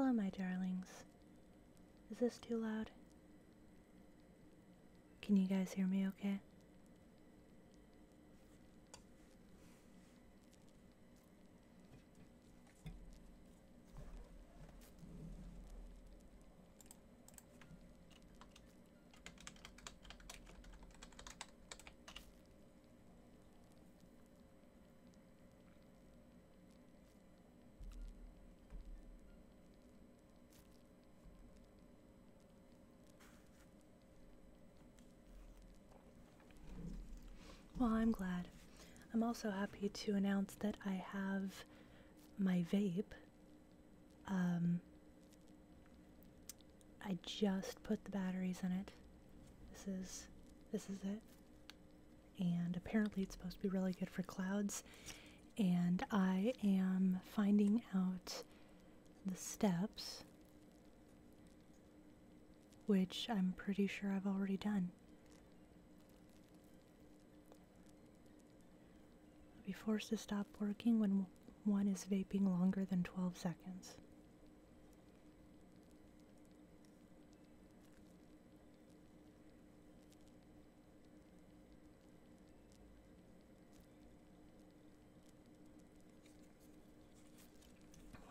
Hello, my darlings. Is this too loud? Can you guys hear me okay? Well, I'm glad. I'm also happy to announce that I have my vape. I just put the batteries in it. This is it. And apparently it's supposed to be really good for clouds. And I am finding out the steps, which I'm pretty sure I've already done. Be forced to stop working when one is vaping longer than 12 seconds.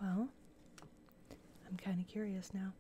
Well, I'm kind of curious now.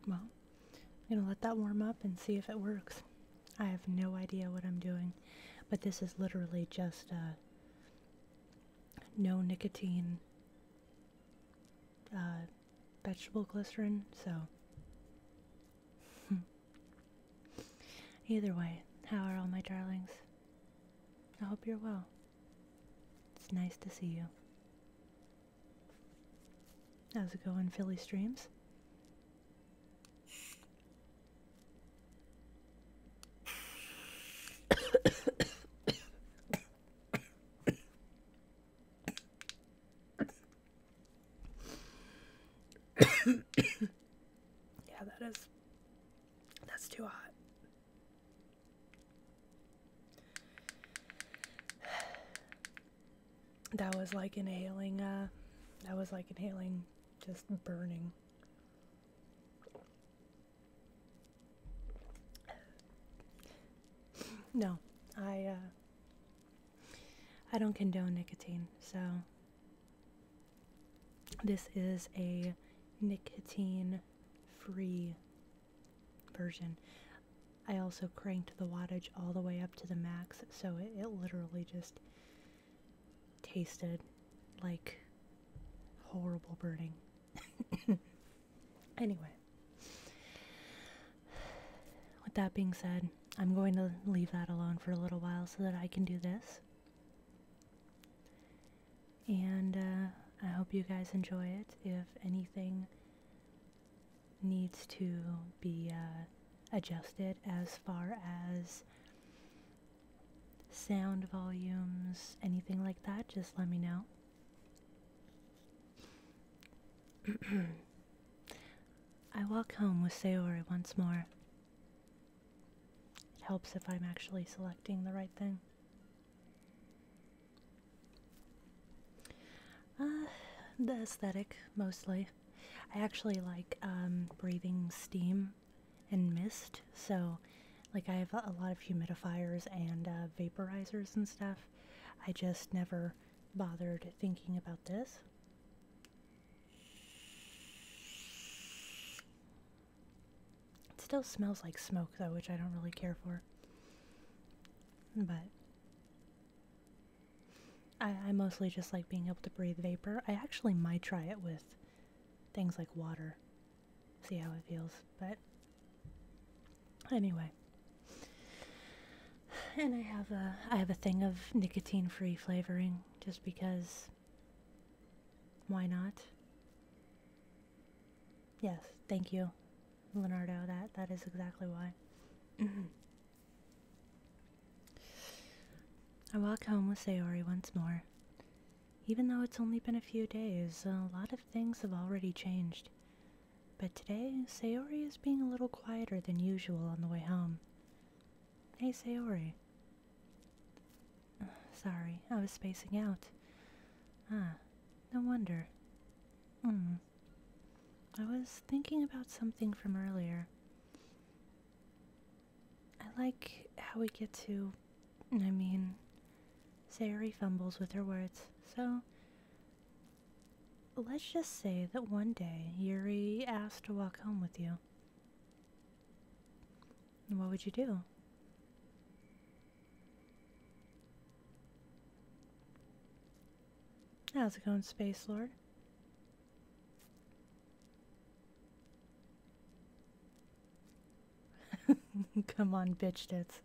Well, I'm gonna let that warm up and see if it works. I have no idea what I'm doing, but this is literally just no nicotine vegetable glycerine, so either way, how are all my darlings? I hope you're well. It's nice to see you. How's it going, Philly Streams? Yeah, that's too hot. That was like inhaling just burning. No, I don't condone nicotine, so this is a nicotine-free version. I also cranked the wattage all the way up to the max, so it literally just tasted like horrible burning. Anyway, with that being said, I'm going to leave that alone for a little while so that I can do this. And I hope you guys enjoy it. If anything needs to be adjusted as far as sound volumes, anything like that, just let me know. I walk home with Sayori once more. It helps if I'm actually selecting the right thing. The aesthetic, mostly. I actually like breathing steam and mist, so like I have a lot of humidifiers and vaporizers and stuff. I just never bothered thinking about this. It still smells like smoke though, which I don't really care for. But I mostly just like being able to breathe vapor. I actually might try it with things like water. See how it feels. But anyway. And I have a thing of nicotine-free flavoring just because why not? Yes, thank you, Leonardo. That is exactly why. I walk home with Sayori once more. Even though it's only been a few days, a lot of things have already changed. But today, Sayori is being a little quieter than usual on the way home. Hey, Sayori. Sorry, I was spacing out. Ah, no wonder. I was thinking about something from earlier. I like how we get to... Sayori fumbles with her words, so... Let's just say that one day Yuri asked to walk home with you. What would you do? How's it going, Space Lord? Come on, bitch tits.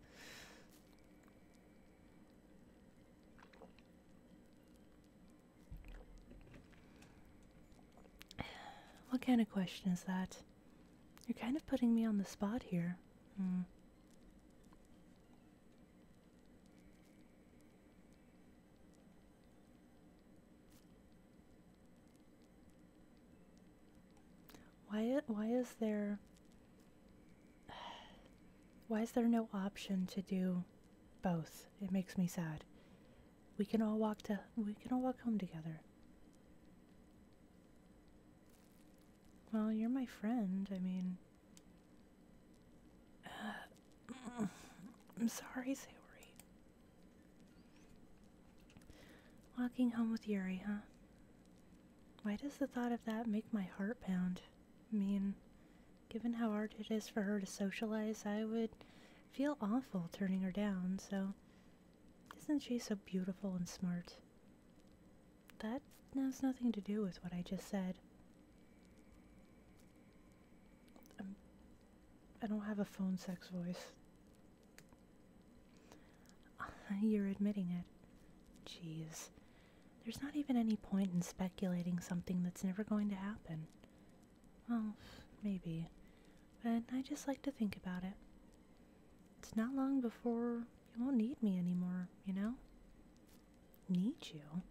What kind of question is that? You're kind of putting me on the spot here. Why is there no option to do both? It makes me sad. We can all walk home together. Well, you're my friend. I'm sorry, Sayori. Walking home with Yuri, huh? Why does the thought of that make my heart pound? Given how hard it is for her to socialize, I would feel awful turning her down, so isn't she so beautiful and smart? That has nothing to do with what I just said. I don't have a phone sex voice. You're admitting it. Jeez. There's not even any point in speculating something that's never going to happen. Well, maybe. But I just like to think about it. It's not long before you won't need me anymore, you know? Need you?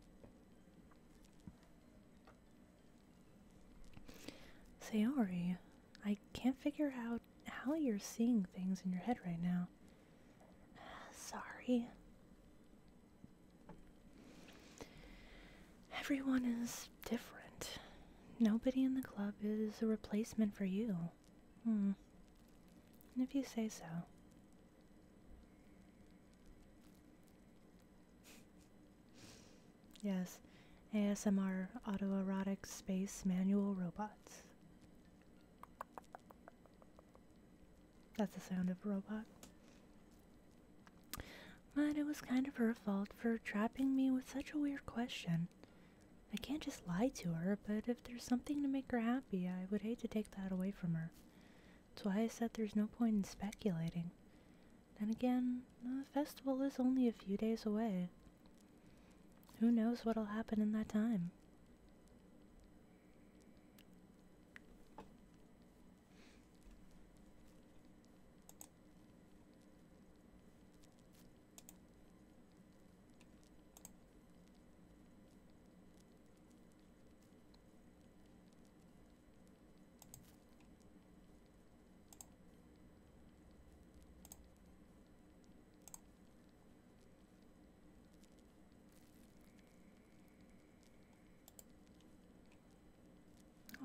Sayori, I can't figure out how you're seeing things in your head right now. Sorry. Everyone is different. Nobody in the club is a replacement for you. If you say so. Yes, ASMR autoerotic space manual robots. That's the sound of a robot. But it was kind of her fault for trapping me with such a weird question. I can't just lie to her, but if there's something to make her happy, I would hate to take that away from her. That's why I said there's no point in speculating. Then again, the festival is only a few days away. Who knows what'll happen in that time?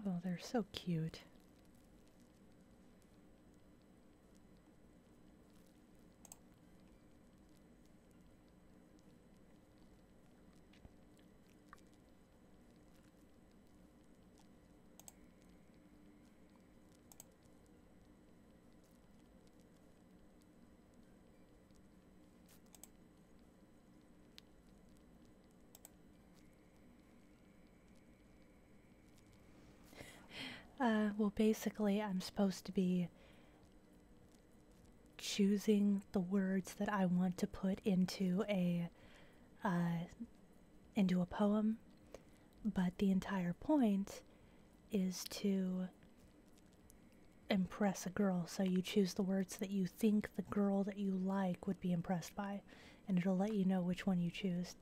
Oh, they're so cute. Well, basically, I'm supposed to be choosing the words that I want to put uh, into a poem, but the entire point is to impress a girl. So you choose the words that you think the girl that you like would be impressed by, and it'll let you know which one you choose.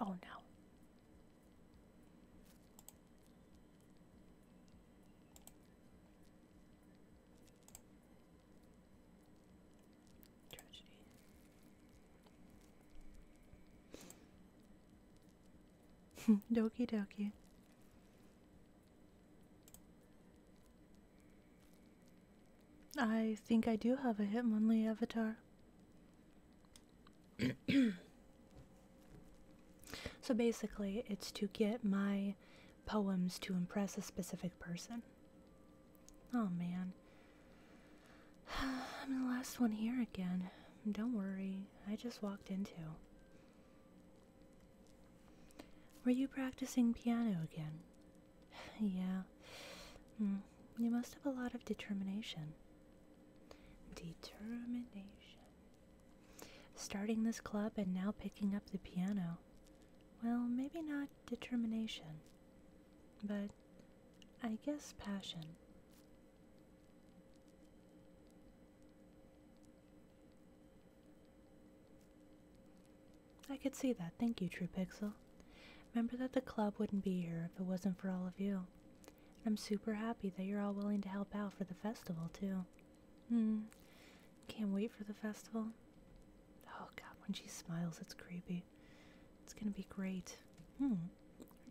Oh no. Doki doki. I think I do have a Hitmonlee avatar. So basically, it's to get my poems to impress a specific person. Oh man. I'm the last one here again. Don't worry, I just walked into. Were you practicing piano again? Yeah. You must have a lot of determination. Determination. Starting this club and now picking up the piano. Well, maybe not determination, but I guess passion. I could see that. Thank you, True Pixel. Remember that the club wouldn't be here if it wasn't for all of you. I'm super happy that you're all willing to help out for the festival, too. Can't wait for the festival. Oh god, when she smiles, it's creepy. It's gonna be great. Aren't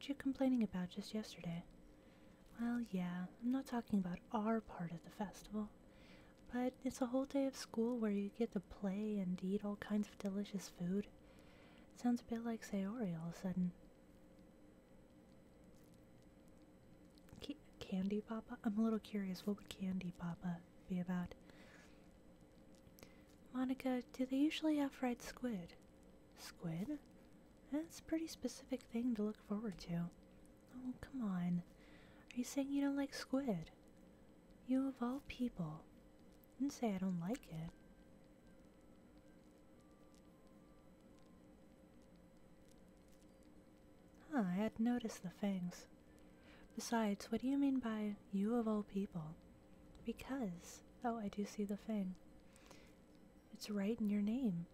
you complaining about just yesterday? Well, yeah, I'm not talking about our part of the festival. But it's a whole day of school where you get to play and eat all kinds of delicious food. Sounds a bit like Sayori all of a sudden. Candy Papa? I'm a little curious, what would Candy Papa be about? Monica, do they usually have fried squid? Squid? That's a pretty specific thing to look forward to. Oh, come on. Are you saying you don't like squid? You of all people. I didn't say I don't like it. Huh, I hadn't noticed the fangs. Besides, what do you mean by you of all people? Because, oh, I do see the fang. It's right in your name.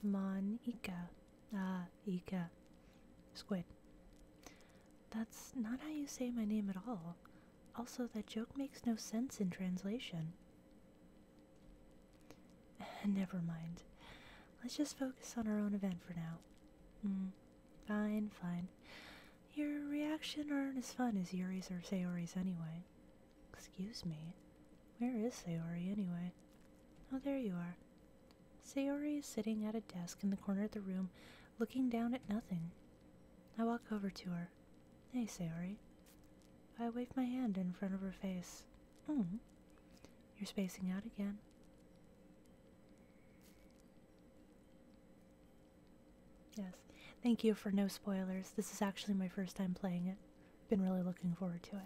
Monica. Ah, Ika. Squid. That's not how you say my name at all. Also, that joke makes no sense in translation. Never mind. Let's just focus on our own event for now. Fine, fine. Your reaction aren't as fun as Yuri's or Sayori's anyway. Excuse me. Where is Sayori anyway? Oh, there you are. Sayori is sitting at a desk in the corner of the room, looking down at nothing. I walk over to her. Hey, Sayori. I wave my hand in front of her face. You're spacing out again. Yes. Thank you for no spoilers. This is actually my first time playing it. Been really looking forward to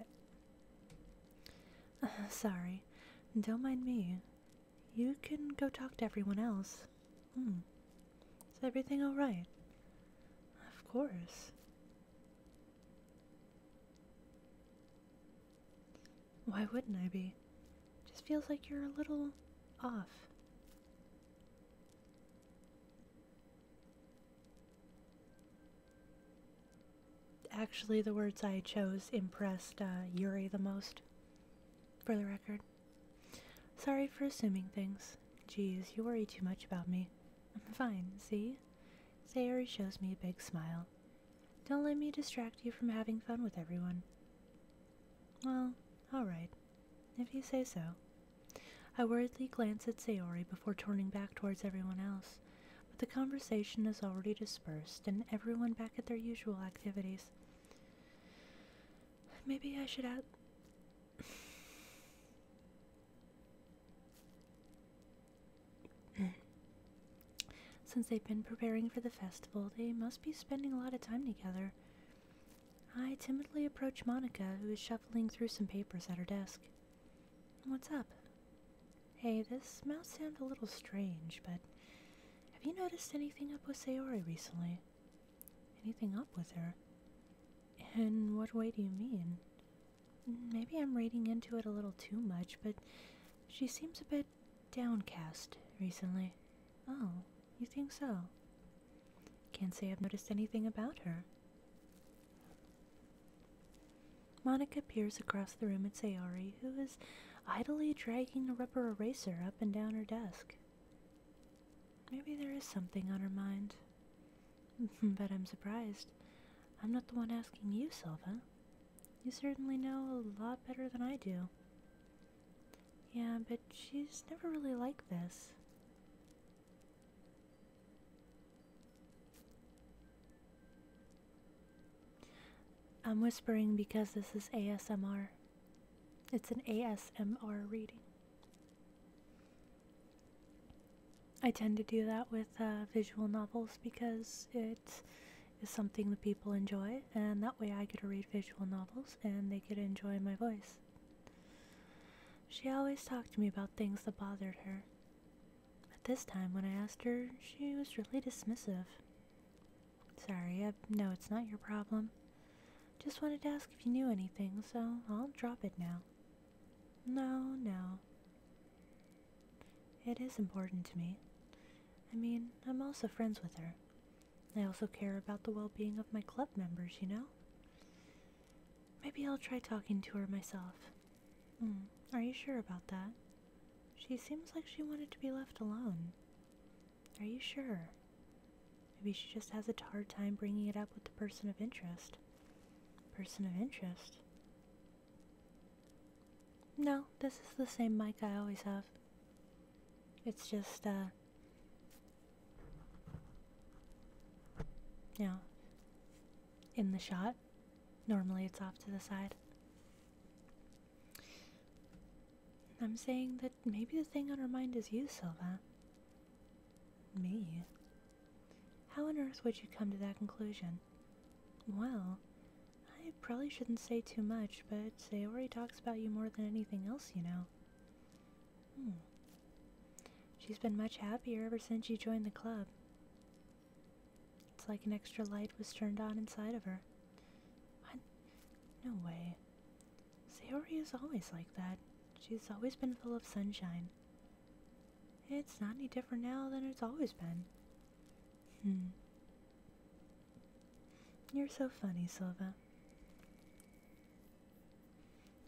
it. Sorry. Don't mind me. You can go talk to everyone else. Is everything alright? Of course. Why wouldn't I be? Just feels like you're a little off. Actually, the words I chose impressed Yuri the most, for the record. Sorry for assuming things. Geez, you worry too much about me. I'm fine, see? Sayori shows me a big smile. Don't let me distract you from having fun with everyone. Well, alright, if you say so. I worriedly glance at Sayori before turning back towards everyone else, but the conversation has already dispersed and everyone back at their usual activities. Maybe I should add... Since they've been preparing for the festival, they must be spending a lot of time together. I timidly approach Monica, who is shuffling through some papers at her desk. What's up? Hey, this mouth sounds a little strange, but have you noticed anything up with Sayori recently? Anything up with her? In what way do you mean? Maybe I'm reading into it a little too much, but she seems a bit downcast recently. Oh, you think so? Can't say I've noticed anything about her. Monica peers across the room at Sayori, who is idly dragging a rubber eraser up and down her desk. Maybe there is something on her mind. But I'm surprised. I'm not the one asking you, Silva. You certainly know a lot better than I do. Yeah, but she's never really like this. I'm whispering because this is ASMR. It's an ASMR reading. I tend to do that with visual novels because it is something that people enjoy, and that way I get to read visual novels and they get to enjoy my voice. She always talked to me about things that bothered her. But this time when I asked her, she was really dismissive. Sorry, I know it's not your problem. Just wanted to ask if you knew anything, so I'll drop it now. No. It is important to me. I mean, I'm also friends with her. I also care about the well-being of my club members, you know? Maybe I'll try talking to her myself. Are you sure about that? She seems like she wanted to be left alone. Are you sure? Maybe she just has a hard time bringing it up with the person of interest. Person of interest? No, this is the same mic I always have. It's just, you know, in the shot. Normally it's off to the side. I'm saying that maybe the thing on her mind is you, Silva. Me? How on earth would you come to that conclusion? Well, I probably shouldn't say too much, but Sayori talks about you more than anything else, you know. She's been much happier ever since you joined the club. It's like an extra light was turned on inside of her. What? No way. Sayori is always like that. She's always been full of sunshine. It's not any different now than it's always been. You're so funny, Silva.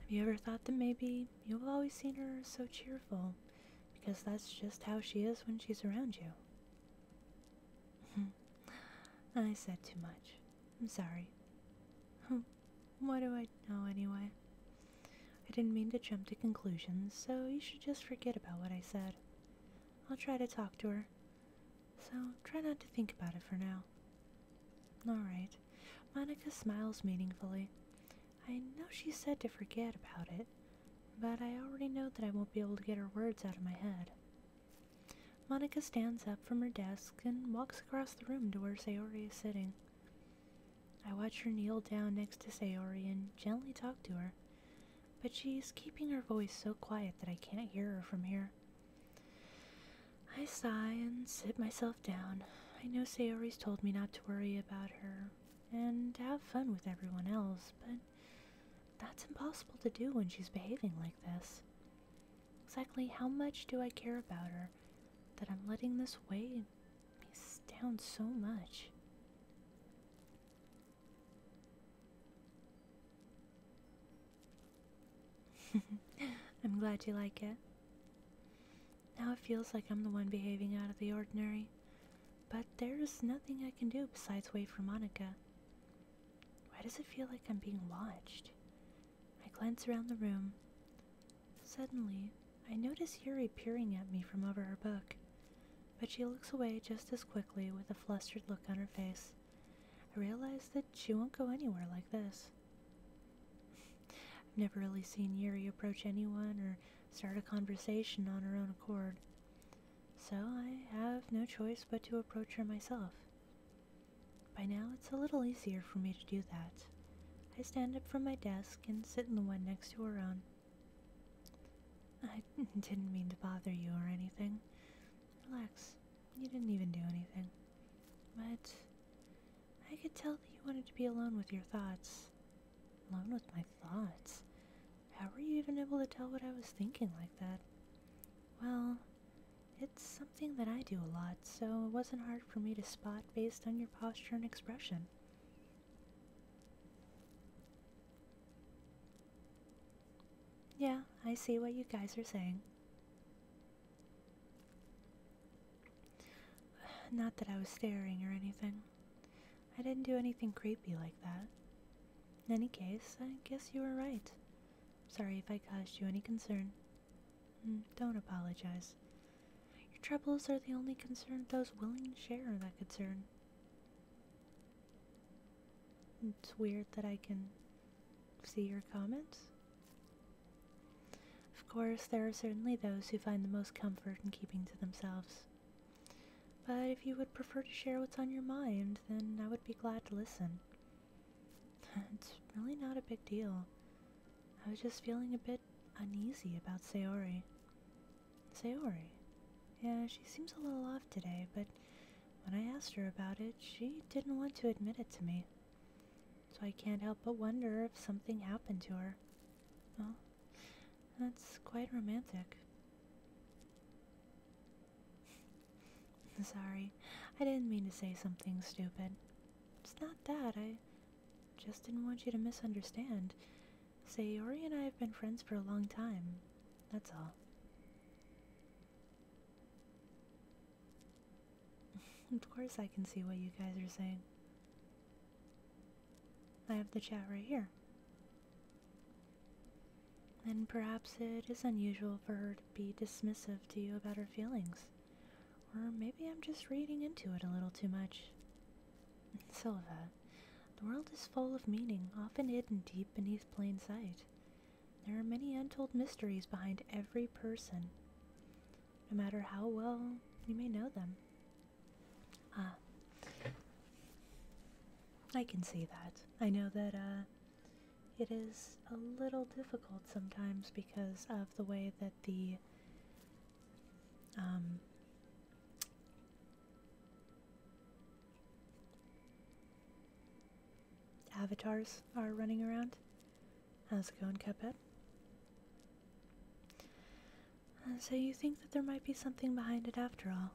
Have you ever thought that maybe you've always seen her so cheerful because that's just how she is when she's around you? I said too much. I'm sorry. What do I know anyway? I didn't mean to jump to conclusions, so you should just forget about what I said. I'll try to talk to her, so try not to think about it for now. Alright. Monica smiles meaningfully. I know she said to forget about it, but I already know that I won't be able to get her words out of my head. Monica stands up from her desk and walks across the room to where Sayori is sitting. I watch her kneel down next to Sayori and gently talk to her, but she's keeping her voice so quiet that I can't hear her from here. I sigh and sit myself down. I know Sayori's told me not to worry about her and to have fun with everyone else, but that's impossible to do when she's behaving like this. Exactly how much do I care about her that I'm letting this weigh me down so much? I'm glad you like it. Now it feels like I'm the one behaving out of the ordinary, but there's nothing I can do besides wait for Monica. Why does it feel like I'm being watched? I glance around the room. Suddenly, I notice Yuri peering at me from over her book, but she looks away just as quickly with a flustered look on her face. I realize that she won't go anywhere like this. I've never really seen Yuri approach anyone or start a conversation on her own accord, so I have no choice but to approach her myself. By now it's a little easier for me to do that. I stand up from my desk and sit in the one next to her own. I didn't mean to bother you or anything. Relax. You didn't even do anything. But I could tell that you wanted to be alone with your thoughts. Alone with my thoughts? How were you even able to tell what I was thinking like that? Well, it's something that I do a lot, so it wasn't hard for me to spot based on your posture and expression. Yeah, I see what you guys are saying. Not that I was staring or anything. I didn't do anything creepy like that. In any case, I guess you were right. Sorry if I caused you any concern. Don't apologize. Your troubles are the only concern those willing to share that concern. It's weird that I can see your comments. Of course, there are certainly those who find the most comfort in keeping to themselves. But if you would prefer to share what's on your mind, then I would be glad to listen. It's really not a big deal. I was just feeling a bit uneasy about Sayori. Sayori? Yeah, she seems a little off today, but when I asked her about it, she didn't want to admit it to me. So I can't help but wonder if something happened to her. Well, that's quite romantic. Sorry, I didn't mean to say something stupid. It's not that, I just didn't want you to misunderstand. Sayori and I have been friends for a long time, that's all. Of course I can see what you guys are saying. I have the chat right here. And perhaps it is unusual for her to be dismissive to you about her feelings. Or maybe I'm just reading into it a little too much. Silva, the world is full of meaning, often hidden deep beneath plain sight. There are many untold mysteries behind every person, no matter how well you may know them. I can see that. I know that, it is a little difficult sometimes because of the way that the, avatars are running around. How's it going, Cuphead? So you think that there might be something behind it after all?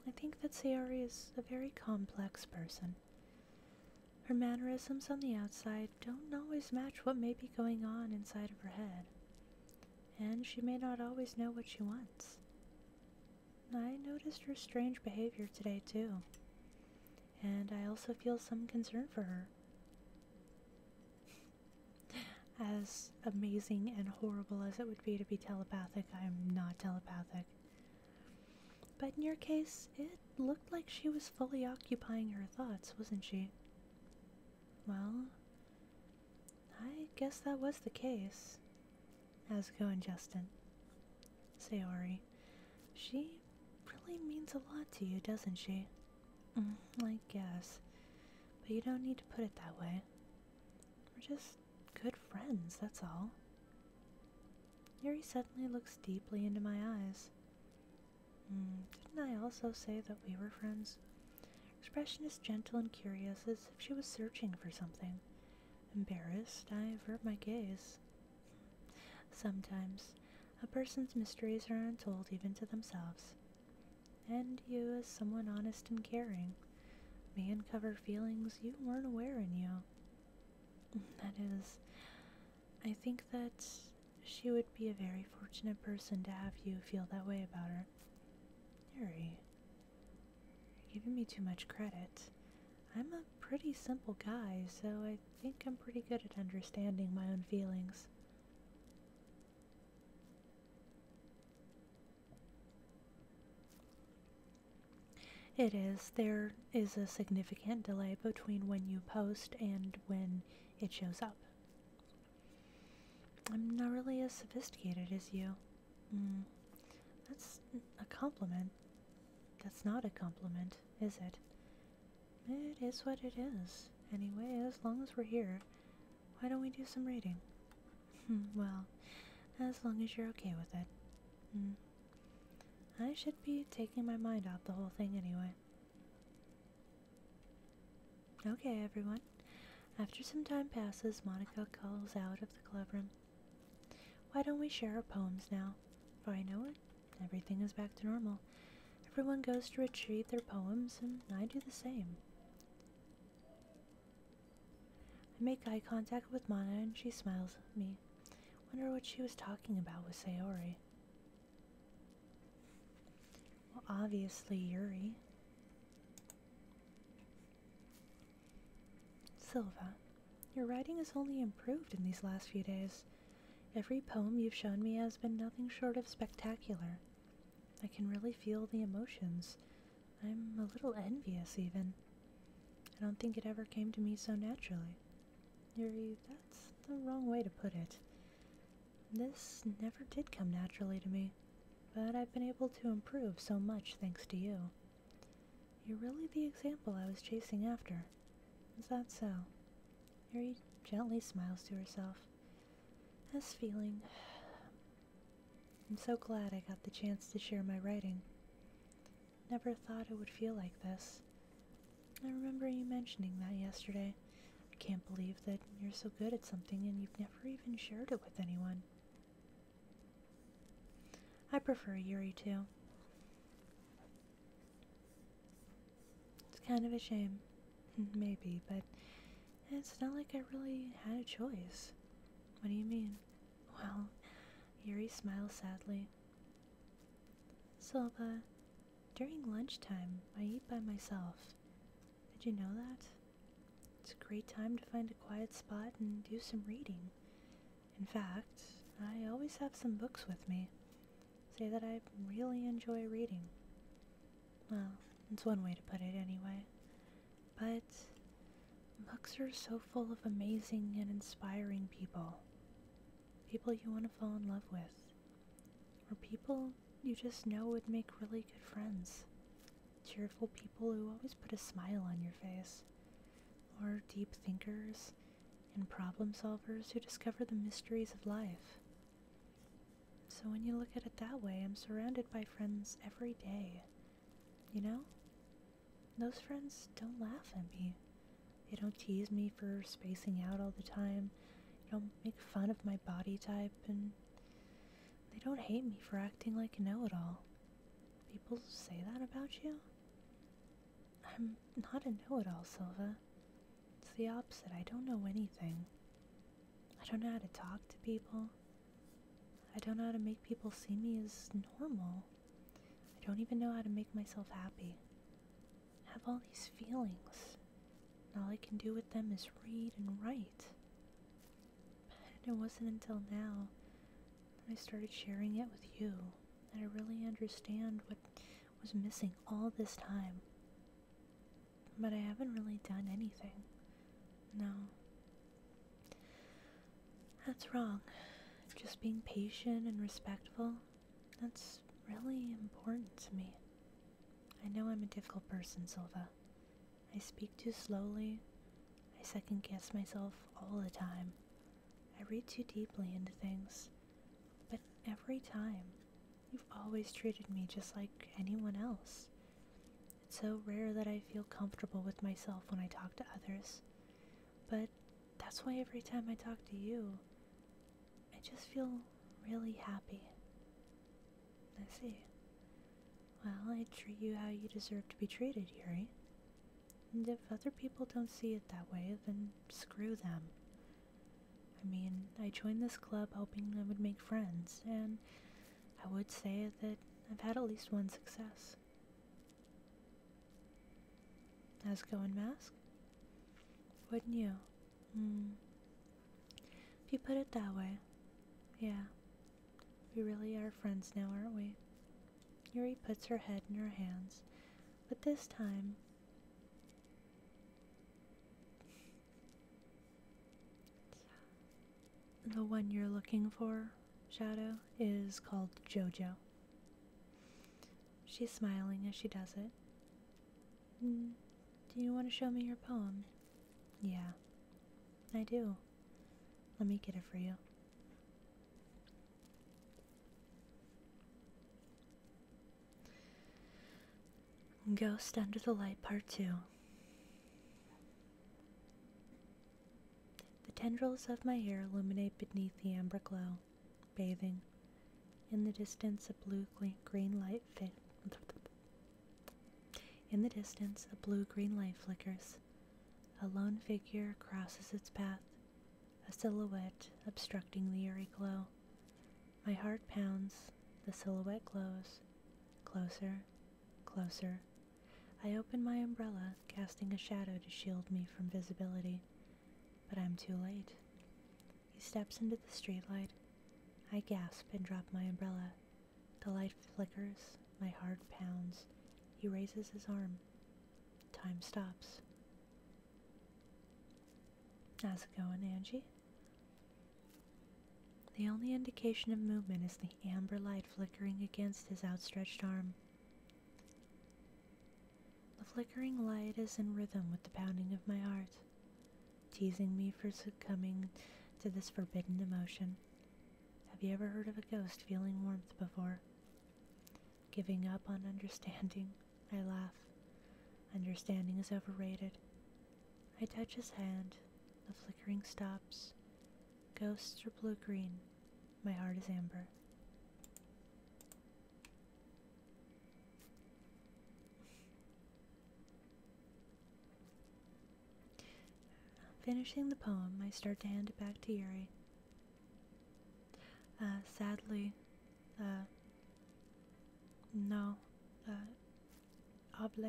I think that Sayori is a very complex person. Her mannerisms on the outside don't always match what may be going on inside of her head. And she may not always know what she wants. I noticed her strange behavior today too. And I also feel some concern for her. As amazing and horrible as it would be to be telepathic, I am not telepathic. But in your case, it looked like she was fully occupying her thoughts, wasn't she? Well, I guess that was the case. How's it going, Justin? Sayori, she really means a lot to you, doesn't she? I guess. But you don't need to put it that way. We're just good friends, that's all. Yuri suddenly looks deeply into my eyes. Didn't I also say that we were friends? Her expression is gentle and curious, as if she was searching for something. Embarrassed, I avert my gaze. Sometimes, a person's mysteries are untold even to themselves. And you, as someone honest and caring, may uncover feelings you weren't aware in you. That is, I think that she would be a very fortunate person to have you feel that way about her. Yuri, you're giving me too much credit. I'm a pretty simple guy, so I think I'm pretty good at understanding my own feelings. It is. There is a significant delay between when you post and when it shows up. I'm not really as sophisticated as you. That's a compliment. That's not a compliment, is it? It is what it is. Anyway, as long as we're here, why don't we do some reading? Well, as long as you're okay with it. I should be taking my mind off the whole thing anyway. Okay, everyone. After some time passes, Monica calls out of the clubroom. Why don't we share our poems now? For I know it, everything is back to normal. Everyone goes to retrieve their poems, and I do the same. I make eye contact with Mana, and she smiles at me. Wonder what she was talking about with Sayori. Well, obviously Yuri. Silva, your writing has only improved in these last few days. Every poem you've shown me has been nothing short of spectacular. I can really feel the emotions. I'm a little envious, even. I don't think it ever came to me so naturally. Yuri, that's the wrong way to put it. This never did come naturally to me, but I've been able to improve so much thanks to you. You're really the example I was chasing after. Is that so? Yuri gently smiles to herself. This feeling... I'm so glad I got the chance to share my writing. Never thought it would feel like this. I remember you mentioning that yesterday. I can't believe that you're so good at something and you've never even shared it with anyone. I prefer Yuri too. It's kind of a shame. Maybe, but it's not like I really had a choice. What do you mean? Well, Yuri smiles sadly. Silva, during lunchtime, I eat by myself. Did you know that? It's a great time to find a quiet spot and do some reading. In fact, I always have some books with me. Say that I really enjoy reading. Well, it's one way to put it anyway. But books are so full of amazing and inspiring people. People you want to fall in love with. Or people you just know would make really good friends. Cheerful people who always put a smile on your face. Or deep thinkers and problem solvers who discover the mysteries of life. So when you look at it that way, I'm surrounded by friends every day. You know? Those friends don't laugh at me. They don't tease me for spacing out all the time. They don't make fun of my body type, and they don't hate me for acting like a know-it-all. People say that about you? I'm not a know-it-all, Silva. It's the opposite. I don't know anything. I don't know how to talk to people. I don't know how to make people see me as normal. I don't even know how to make myself happy. I have all these feelings, and all I can do with them is read and write. And it wasn't until now that I started sharing it with you that I really understand what was missing all this time. But I haven't really done anything. No. That's wrong. Just being patient and respectful, that's really important to me. I know I'm a difficult person, Silva. I speak too slowly. I second guess myself all the time. I read too deeply into things. But every time, you've always treated me just like anyone else. It's so rare that I feel comfortable with myself when I talk to others. But that's why every time I talk to you, I just feel really happy. I see. Well, I treat you how you deserve to be treated, Yuri. And if other people don't see it that way, then screw them. I mean, I joined this club hoping I would make friends, and I would say that I've had at least one success. How's it going, Mask? Wouldn't you? If you put it that way, yeah. We really are friends now, aren't we? Yuri puts her head in her hands, but this time... The one you're looking for, Shadow, is called Jojo. She's smiling as she does it. Do you want to show me your poem? Yeah, I do. Let me get it for you. Ghost Under the Light Part 2. The tendrils of my hair illuminate beneath the amber glow, bathing. In the distance, a blue-green light flickers. A lone figure crosses its path, a silhouette obstructing the eerie glow. My heart pounds, the silhouette glows. Closer, closer. I open my umbrella, casting a shadow to shield me from visibility. But I'm too late. He steps into the streetlight. I gasp and drop my umbrella. The light flickers, my heart pounds. He raises his arm. Time stops. How's it going, Angie? The only indication of movement is the amber light flickering against his outstretched arm. The flickering light is in rhythm with the pounding of my heart, teasing me for succumbing to this forbidden emotion. Have you ever heard of a ghost feeling warmth before? Giving up on understanding, I laugh. Understanding is overrated. I touch his hand. The flickering stops. Ghosts are blue-green. My heart is amber. Finishing the poem, I start to hand it back to Yuri. Sadly, no hable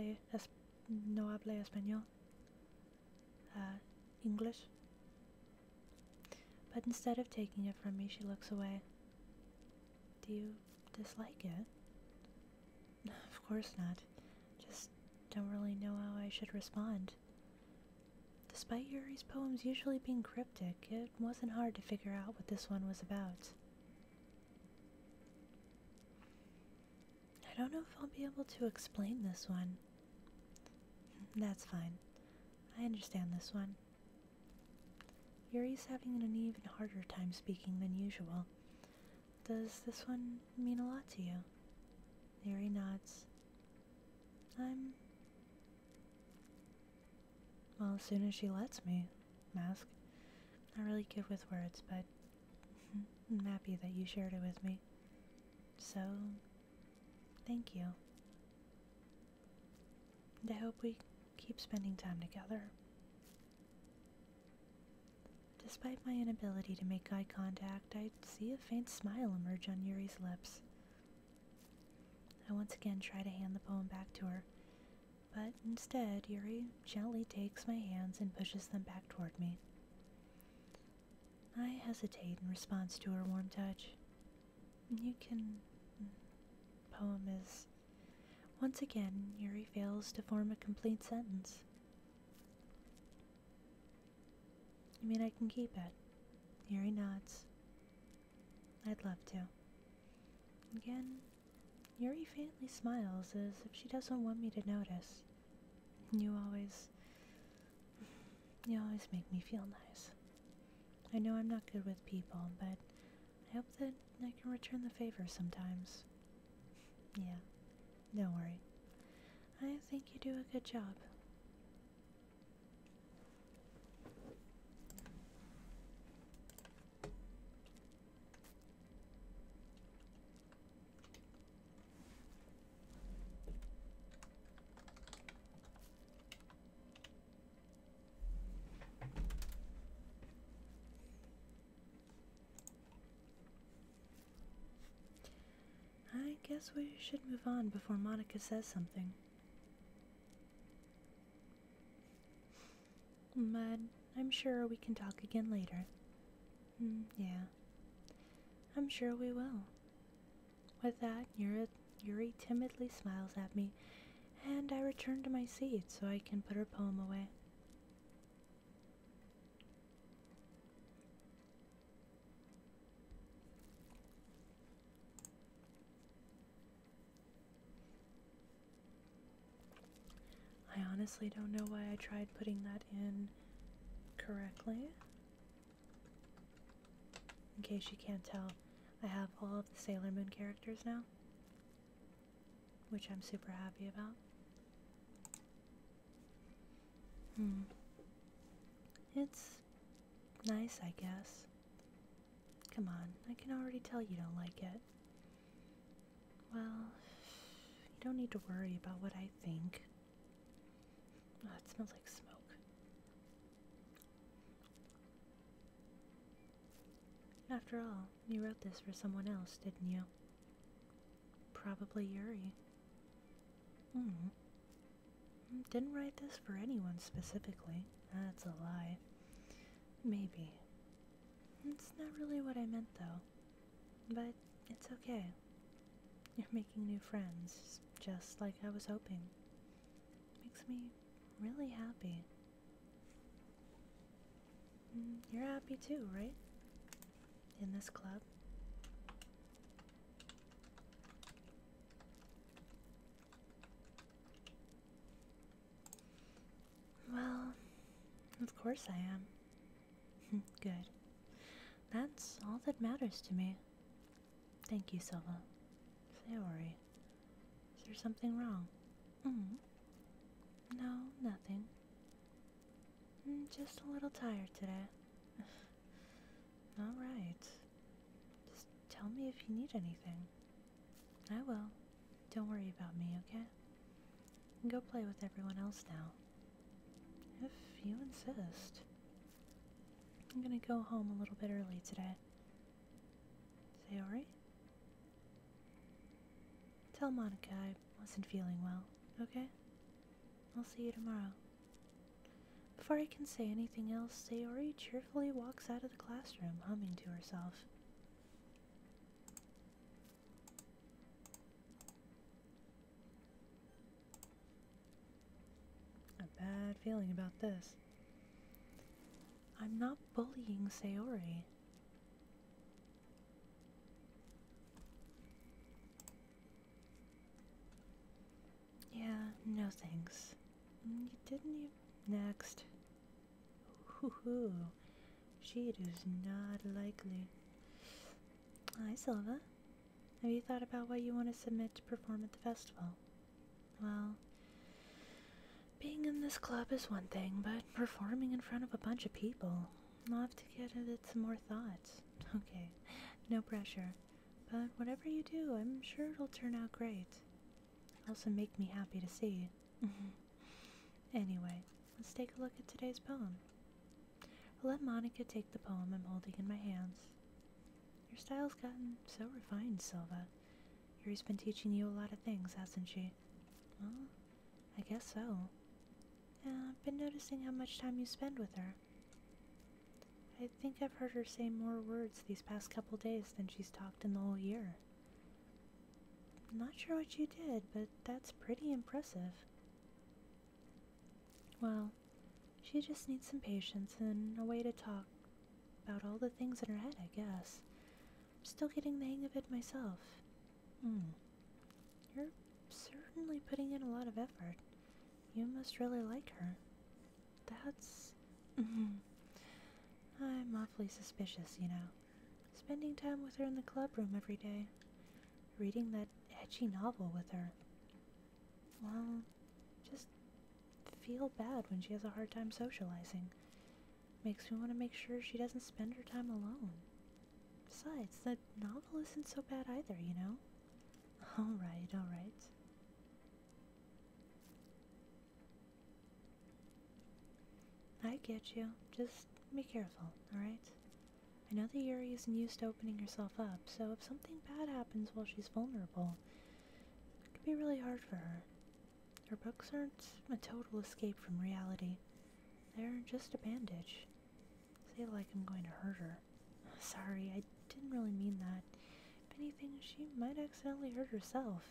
español, English. But instead of taking it from me, she looks away. Do you dislike it? Of course not. Just don't really know how I should respond. Despite Yuri's poems usually being cryptic, it wasn't hard to figure out what this one was about. I don't know if I'll be able to explain this one. That's fine. I understand this one. Yuri's having an even harder time speaking than usual. Does this one mean a lot to you? Yuri nods. Well, as soon as she lets me, Mask. Not really good with words, but I'm happy that you shared it with me. So, thank you. And I hope we keep spending time together. Despite my inability to make eye contact, I see a faint smile emerge on Yuri's lips. I once again try to hand the poem back to her, but instead Yuri gently takes my hands and pushes them back toward me. I hesitate in response to her warm touch. You can... Poem is... Once again, Yuri fails to form a complete sentence. You mean I can keep it? Yuri nods. I'd love to. Again, Yuri faintly smiles as if she doesn't want me to notice. You always make me feel nice. I know I'm not good with people, but I hope that I can return the favor sometimes. Yeah, don't worry. I think you do a good job. I guess we should move on before Monica says something. But I'm sure we can talk again later. Yeah, I'm sure we will. With that, Yuri timidly smiles at me, and I return to my seat so I can put her poem away. I honestly don't know why I tried putting that in correctly. In case you can't tell, I have all of the Sailor Moon characters now, which I'm super happy about. It's nice, I guess. Come on, I can already tell you don't like it. Well, you don't need to worry about what I think. Oh, it smells like smoke. After all, you wrote this for someone else, didn't you? Probably Yuri. Didn't write this for anyone specifically. That's a lie. Maybe. It's not really what I meant, though. But it's okay. You're making new friends, just like I was hoping. Makes me really happy. You're happy too, right? In this club? Well, of course I am. Good. That's all that matters to me. Thank you, Silva. Sayori. Is there something wrong? No, nothing. Just a little tired today. Alright. Just tell me if you need anything. I will. Don't worry about me, okay? Go play with everyone else now. If you insist. I'm gonna go home a little bit early today. Sayori? Tell Monica I wasn't feeling well, okay? I'll see you tomorrow. Before I can say anything else, Sayori cheerfully walks out of the classroom, humming to herself. A bad feeling about this. I'm not bullying Sayori. Yeah, no thanks. You didn't even... Next. Hoo-hoo. She is not likely. Hi, Silva. Have you thought about what you want to submit to perform at the festival? Well, being in this club is one thing, but performing in front of a bunch of people, I'll have to get it some more thoughts. Okay, no pressure. But whatever you do, I'm sure it'll turn out great. Also make me happy to see. Anyway, let's take a look at today's poem. I'll let Monica take the poem I'm holding in my hands. Your style's gotten so refined, Silva. Yuri's been teaching you a lot of things, hasn't she? Well, I guess so. Yeah, I've been noticing how much time you spend with her. I think I've heard her say more words these past couple days than she's talked in the whole year. I'm not sure what you did, but that's pretty impressive. Well, she just needs some patience and a way to talk about all the things in her head, I guess. I'm still getting the hang of it myself. You're certainly putting in a lot of effort. You must really like her. That's... I'm awfully suspicious, you know. Spending time with her in the club room every day. Reading that edgy novel with her. Well, just feel bad when she has a hard time socializing. Makes me want to make sure she doesn't spend her time alone. Besides, the novel isn't so bad either, you know? Alright, alright. I get you. Just be careful, alright? I know that Yuri isn't used to opening herself up, so if something bad happens while she's vulnerable, it could be really hard for her. Her books aren't a total escape from reality. They're just a bandage. Say it like I'm going to hurt her. Sorry, I didn't really mean that. If anything, she might accidentally hurt herself.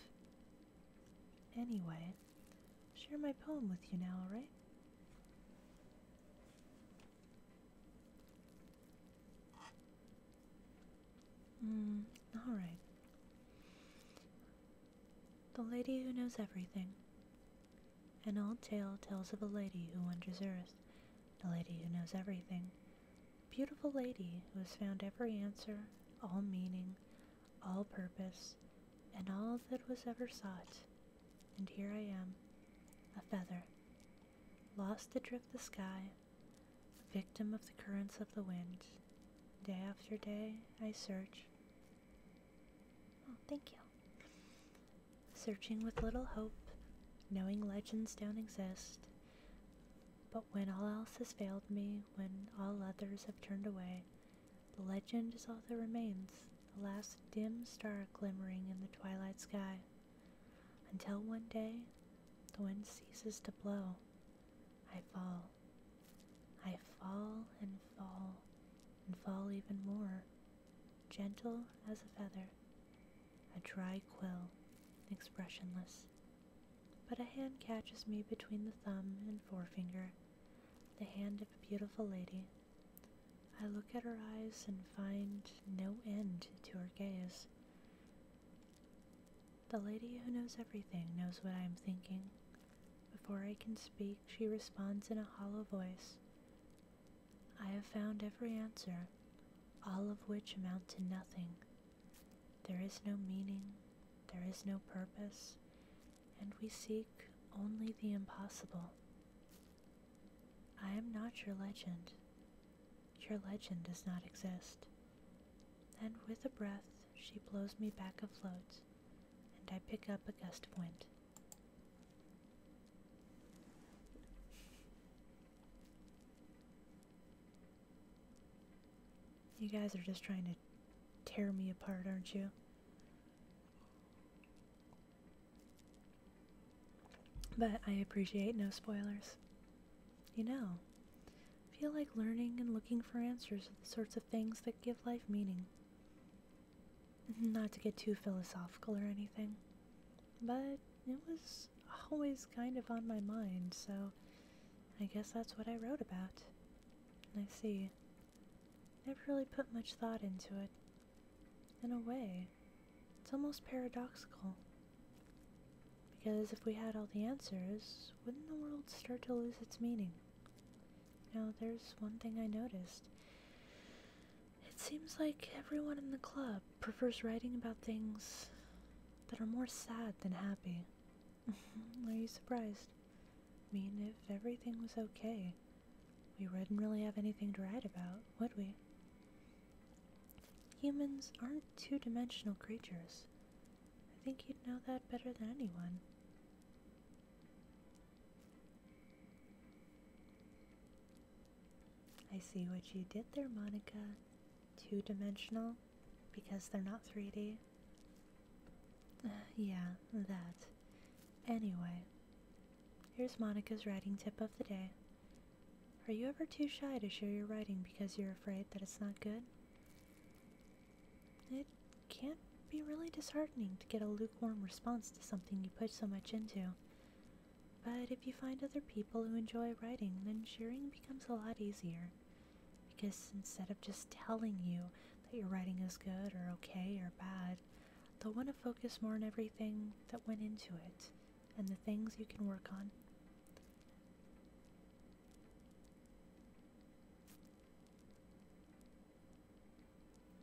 Anyway, I'll share my poem with you now, alright? Alright. The lady who knows everything. An old tale tells of a lady who wanders earth, a lady who knows everything. Beautiful lady who has found every answer, all meaning, all purpose, and all that was ever sought. And here I am, a feather, lost adrift the sky, victim of the currents of the wind. Day after day I search. Oh, thank you. Searching with little hope, knowing legends don't exist. But when all else has failed me, when all others have turned away, the legend is all that remains, the last dim star glimmering in the twilight sky. Until one day, the wind ceases to blow. I fall. I fall and fall, and fall even more, gentle as a feather, a dry quill, expressionless. But a hand catches me between the thumb and forefinger, the hand of a beautiful lady. I look at her eyes and find no end to her gaze. The lady who knows everything knows what I am thinking. Before I can speak, she responds in a hollow voice. I have found every answer, all of which amount to nothing. There is no meaning, there is no purpose, and we seek only the impossible. I am not your legend. Your legend does not exist. And with a breath, she blows me back afloat, and I pick up a gust of wind. You guys are just trying to tear me apart, aren't you? But I appreciate no spoilers. You know, I feel like learning and looking for answers are the sorts of things that give life meaning. Not to get too philosophical or anything, but it was always kind of on my mind, so I guess that's what I wrote about. I see. Never really put much thought into it. In a way, it's almost paradoxical. Because if we had all the answers, wouldn't the world start to lose its meaning? Now, there's one thing I noticed. It seems like everyone in the club prefers writing about things that are more sad than happy. Are you surprised? I mean, if everything was okay, we wouldn't really have anything to write about, would we? Humans aren't two-dimensional creatures. I think you'd know that better than anyone. I see what you did there, Monica. Two-dimensional? Because they're not 3D? Yeah, that. Anyway, here's Monica's writing tip of the day. Are you ever too shy to share your writing because you're afraid that it's not good? It can't be really disheartening to get a lukewarm response to something you put so much into. But if you find other people who enjoy writing, then sharing becomes a lot easier. Because instead of just telling you that your writing is good or okay or bad, they'll want to focus more on everything that went into it and the things you can work on.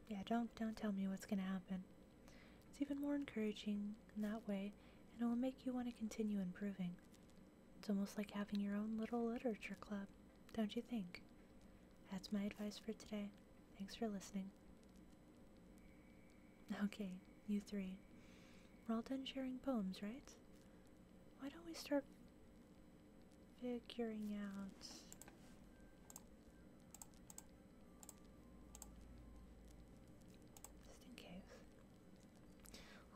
Yeah, don't tell me what's gonna happen. It's even more encouraging in that way, and it will make you want to continue improving. It's almost like having your own little literature club, don't you think? That's my advice for today. Thanks for listening. Okay, you three. We're all done sharing poems, right? Why don't we start figuring out...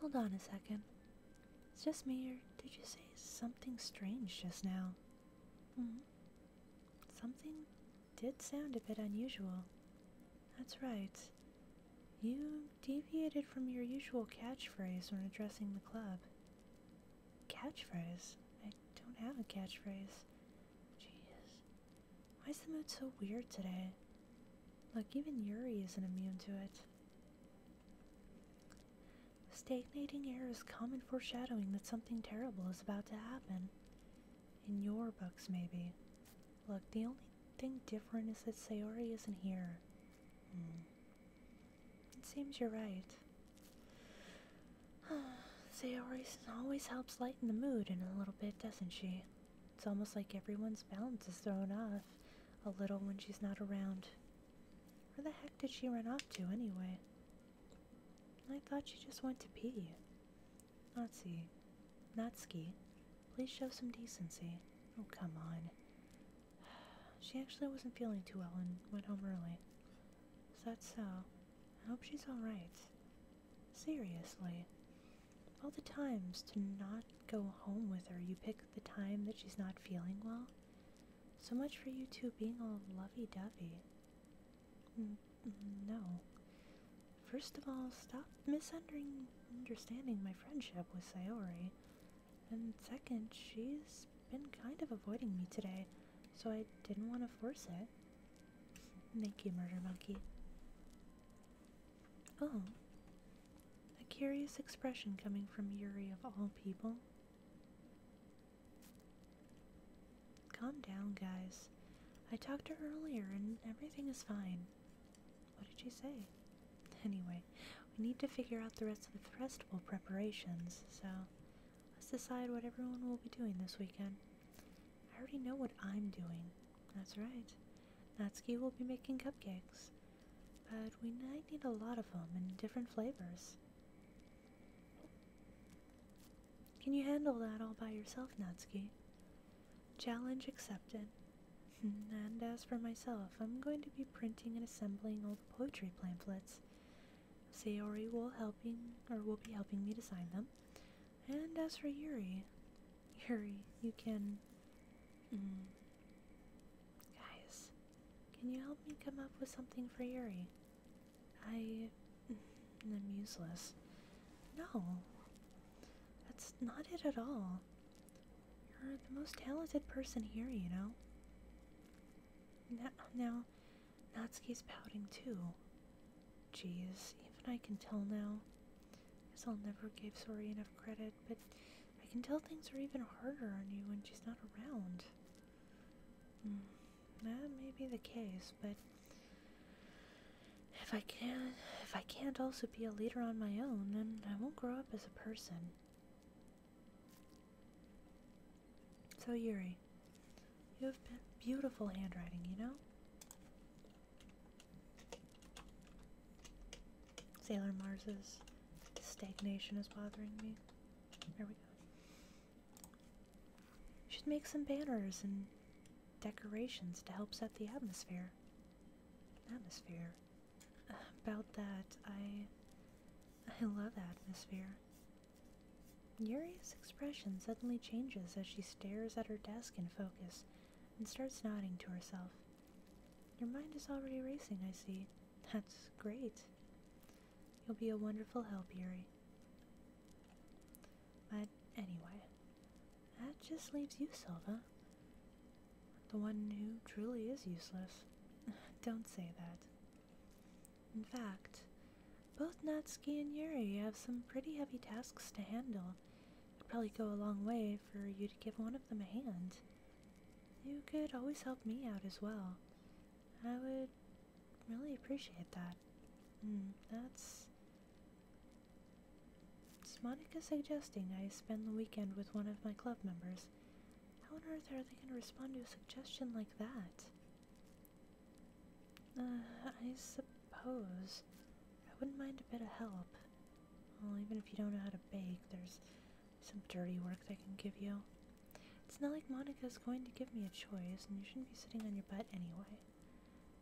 Hold on a second. It's just me, or did you say something strange just now? Something did sound a bit unusual. That's right. You deviated from your usual catchphrase when addressing the club. Catchphrase? I don't have a catchphrase. Jeez. Why is the mood so weird today? Look, even Yuri isn't immune to it. Stagnating air is common foreshadowing that something terrible is about to happen. in your books, maybe. Look, the only thing different is that Sayori isn't here. It seems you're right. Sayori always helps lighten the mood in a little bit, doesn't she? It's almost like everyone's balance is thrown off a little when she's not around. Where the heck did she run off to, anyway? I thought she just went to pee. Natsuki, please show some decency. Oh, come on. She actually wasn't feeling too well and went home early. Is that so? I hope she's alright. Seriously. All the times to not go home with her, you pick the time that she's not feeling well? So much for you two being all lovey-dovey. No. First of all, stop misunderstanding my friendship with Sayori. And second, she's been kind of avoiding me today, so I didn't want to force it. Thank you, Murder Monkey. Oh. A curious expression coming from Yuri of all people. Calm down, guys. I talked to her earlier and everything is fine. What did she say? Anyway, we need to figure out the rest of the festival preparations, so let's decide what everyone will be doing this weekend. I already know what I'm doing. That's right. Natsuki will be making cupcakes, but we might need a lot of them in different flavors. Can you handle that all by yourself, Natsuki? Challenge accepted. And as for myself, I'm going to be printing and assembling all the poetry pamphlets. Sayori will be helping me design them. And as for Yuri, you can... Guys, can you help me come up with something for Yuri? I'm useless. No, that's not it at all. You're the most talented person here, you know. Now, Natsuki's pouting too. Jeez, even I can tell now. Guess I'll never give Sori enough credit, but I can tell things are even harder on you when she's not around. That may be the case, but if I can't also be a leader on my own, then I won't grow up as a person. So Yuri, you have beautiful handwriting, you know? Sailor Mars's stagnation is bothering me. There we go. You should make some banners and decorations to help set the atmosphere. About that, I love atmosphere. Yuri's expression suddenly changes as she stares at her desk in focus and starts nodding to herself. Your mind is already racing, I see. That's great. You'll be a wonderful help, Yuri. But anyway, that just leaves you, Silva. The one who truly is useless. Don't say that. In fact, both Natsuki and Yuri have some pretty heavy tasks to handle. It'd probably go a long way for you to give one of them a hand. You could always help me out as well. I would really appreciate that. That's Monica suggesting I spend the weekend with one of my club members. How on earth are they going to respond to a suggestion like that? I suppose I wouldn't mind a bit of help. Well, even if you don't know how to bake, there's some dirty work they can give you. It's not like Monica's going to give me a choice, and you shouldn't be sitting on your butt anyway.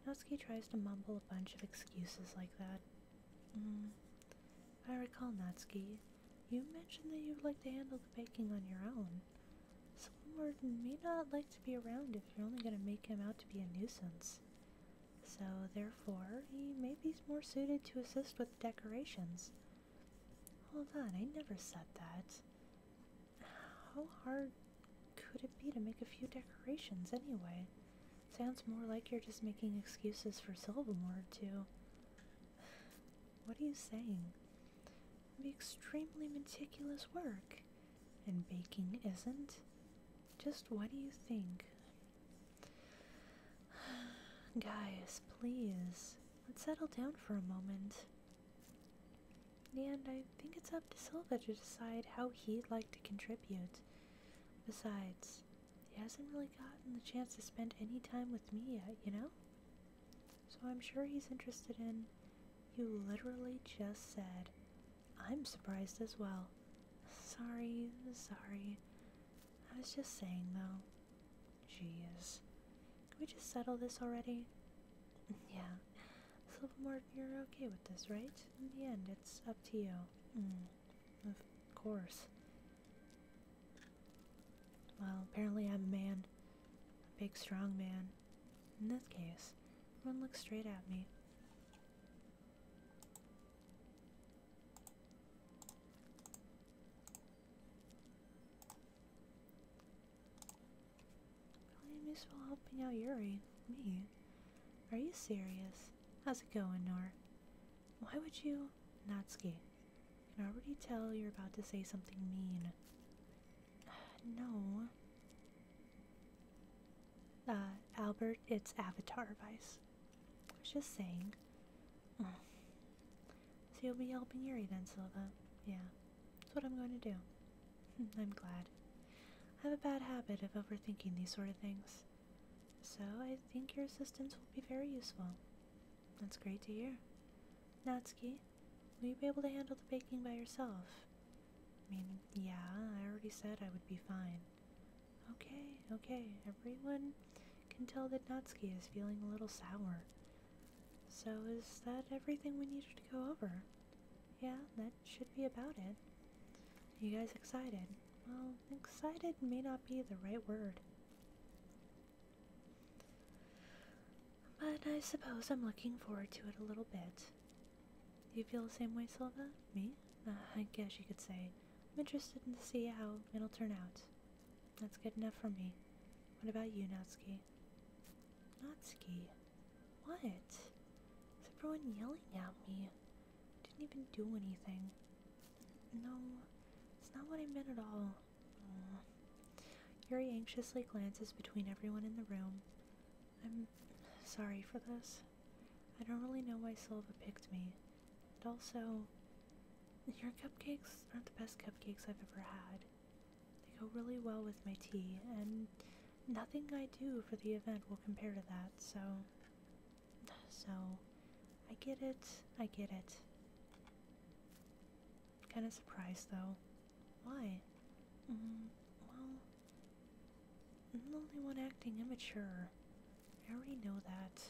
Natsuki tries to mumble a bunch of excuses like that. If I recall, Natsuki, you mentioned that you'd like to handle the baking on your own. Someone may not like to be around if you're only going to make him out to be a nuisance. So, therefore, he may be more suited to assist with the decorations. Hold on, I never said that. How hard could it be to make a few decorations anyway? Sounds more like you're just making excuses for Silvermore to... What are you saying? It'd be extremely meticulous work, and baking isn't. Just what do you think? Guys, please, let's settle down for a moment. And I think it's up to Silva to decide how he'd like to contribute. Besides, he hasn't really gotten the chance to spend any time with me yet, you know? So I'm sure he's interested in... You literally just said. I'm surprised as well. Sorry. I was just saying, though. Jeez. Can we just settle this already? Yeah. Silvermore, you're okay with this, right? In the end, it's up to you. Of course. Well, apparently I'm a man. A big, strong man. In this case, everyone looks straight at me. Probably useful helping out Yuri. Me? Are you serious? How's it going, Nor? Why would you... Natsuki, I can already tell you're about to say something mean. No. Albert, it's Avatar Vice. I was just saying. So you'll be helping Yuri then, Silva? Yeah, that's what I'm going to do. I'm glad. I have a bad habit of overthinking these sort of things. So I think your assistance will be very useful. That's great to hear. Natsuki, will you be able to handle the baking by yourself? I mean, yeah, I already said I would be fine. Okay, everyone can tell that Natsuki is feeling a little sour. So is that everything we needed to go over? Yeah, that should be about it. Are you guys excited? Well, excited may not be the right word. But I suppose I'm looking forward to it a little bit. Do you feel the same way, Silva? Me? I guess you could say. I'm interested to see how it'll turn out. That's good enough for me. What about you, Natsuki? Natsuki? What? Is everyone yelling at me? Didn't even do anything. No, it's not what I meant at all. Yuri anxiously glances between everyone in the room. I'm sorry for this. I don't really know why Silva picked me. And also, your cupcakes aren't the best cupcakes I've ever had. They go really well with my tea, and nothing I do for the event will compare to that, so I get it. Kinda surprised, though. Why? Well, I'm the only one acting immature. I already know that.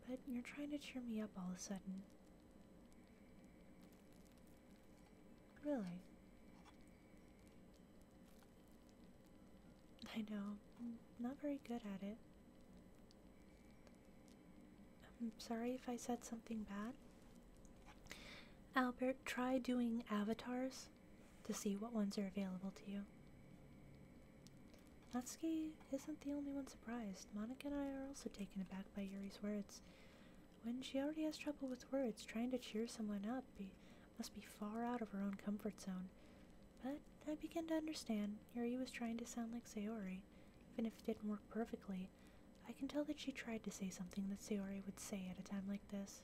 But you're trying to cheer me up all of a sudden. Really? I know. I'm not very good at it. I'm sorry if I said something bad. Albert, try doing avatars to see what ones are available to you. Natsuki isn't the only one surprised. Monica and I are also taken aback by Yuri's words. When she already has trouble with words, trying to cheer someone up must be far out of her own comfort zone. But I begin to understand. Yuri was trying to sound like Sayori. Even if it didn't work perfectly, I can tell that she tried to say something that Sayori would say at a time like this.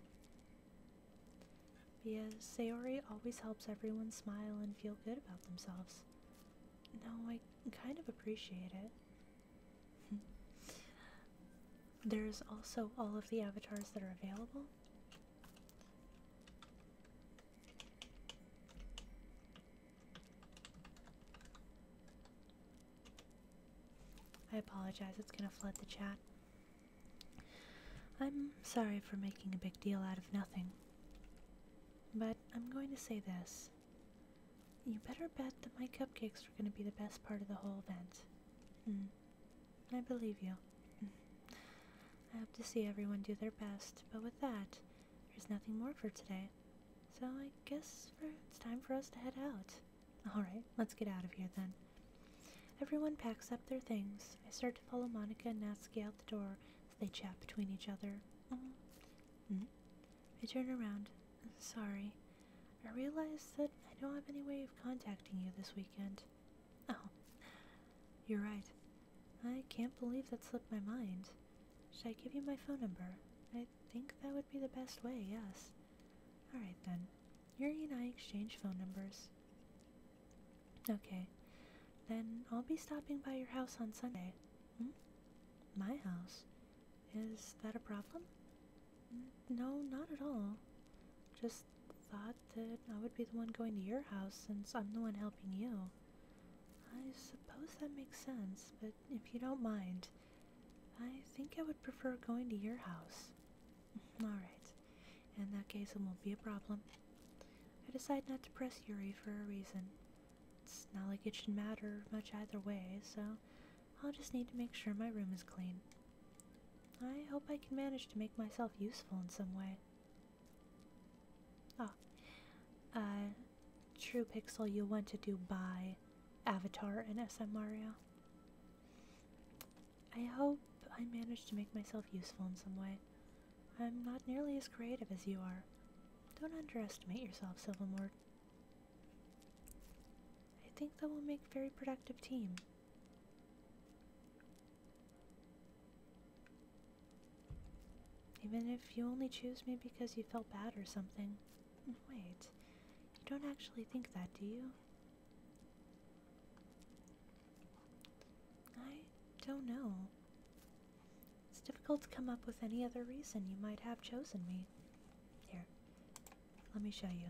Because Sayori always helps everyone smile and feel good about themselves. No, I kind of appreciate it. There's also all of the avatars that are available. I apologize, it's gonna flood the chat. I'm sorry for making a big deal out of nothing. But I'm going to say this. You better bet that my cupcakes are going to be the best part of the whole event. I believe you. I hope to see everyone do their best, but with that, there's nothing more for today. So I guess it's time for us to head out. Alright, let's get out of here then. Everyone packs up their things. I start to follow Monica and Natsuki out the door as they chat between each other. I turn around. Sorry. I realized that I don't have any way of contacting you this weekend. Oh. You're right. I can't believe that slipped my mind. Should I give you my phone number? I think that would be the best way, yes. Alright then. Yuri and I exchange phone numbers. Okay. Then I'll be stopping by your house on Sunday. Hmm? My house? Is that a problem? No, not at all. Just thought that I would be the one going to your house since I'm the one helping you. I suppose that makes sense, but if you don't mind, I think I would prefer going to your house. Alright. In that case, it won't be a problem. I decide not to press Yuri for a reason. It's not like it should matter much either way, so I'll just need to make sure my room is clean. I hope I can manage to make myself useful in some way. Oh, True Pixel, you'll want to do buy Avatar and SM Mario. I hope I manage to make myself useful in some way. I'm not nearly as creative as you are. Don't underestimate yourself, Silvermord. I think that will make a very productive team. Even if you only choose me because you felt bad or something. Wait, you don't actually think that, do you? I don't know. It's difficult to come up with any other reason you might have chosen me. Here, let me show you.